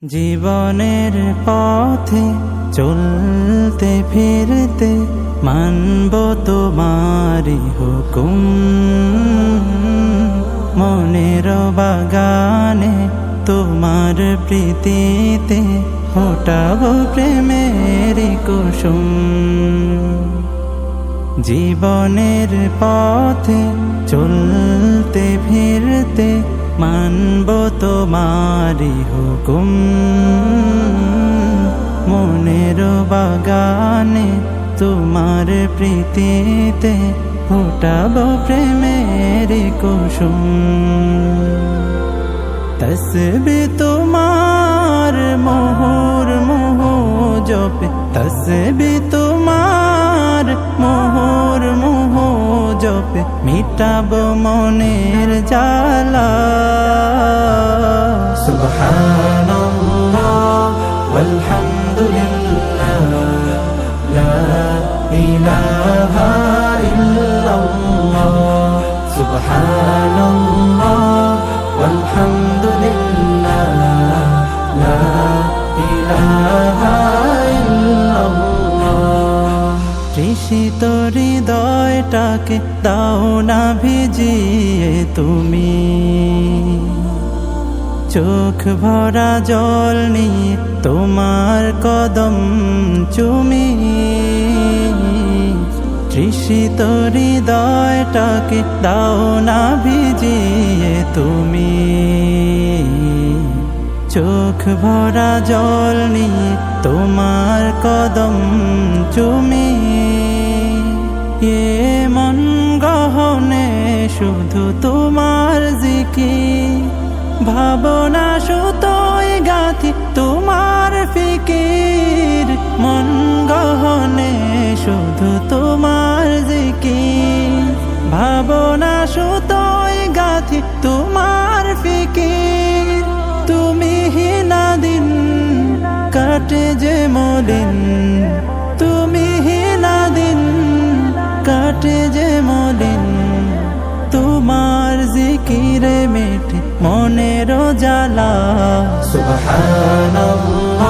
জীবনের পথে চলতে ফিরতে মানব তোমারি হুকুম, মনের বাগানে তোমার প্রীতিতে ফোটাবো প্রেমের কুসুম। জীবনের পথে চলতে ফিরতে মানব তোমারি হুকুম, মনের বাগানে তোমার প্রীতিতে ফোটাবো প্রেমের কুসুম। তসবিহ তোমার মোহর মোহ জপে, তসবিহ তোমার মোহর মোহ জপে মিটাবো মনের জ্বালা। সুবহানাল্লাহ ওয়ালহামদুলিল্লাহ, লা ইলাহা ইল্লাল্লাহ। সুবহানাল্লাহ ওয়ালহামদুলিল্লাহ, লা ইলাহা ইল্লাল্লাহ। তৃষিত হৃদয়টাকে দাও না ভিজিয়ে তুমি, চোখ ভরা জল নিয়ে তোমার কদম চুমি। তৃষিত হৃদয়টাকে দাও না ভিজিয়ে তুমি, চোখ ভরা জল নিয়ে তোমার কদম চুমি। এ মন গহনে শুধু তোমার জিকির, ভাবনা সুতোয় গাঁথি তোমার ফিকির। মন গহনে শুধু তোমার জিকির, ভাবনা সুতোয় গাঁথি তোমার ফিকির। তুমি হিনা দিন কাটে যে মলিন, তুমি হিনা দিন কাটে যে মলিন। তোমার জিকিরে মেটে মনের জ্বালা। সুবহানাল্লাহ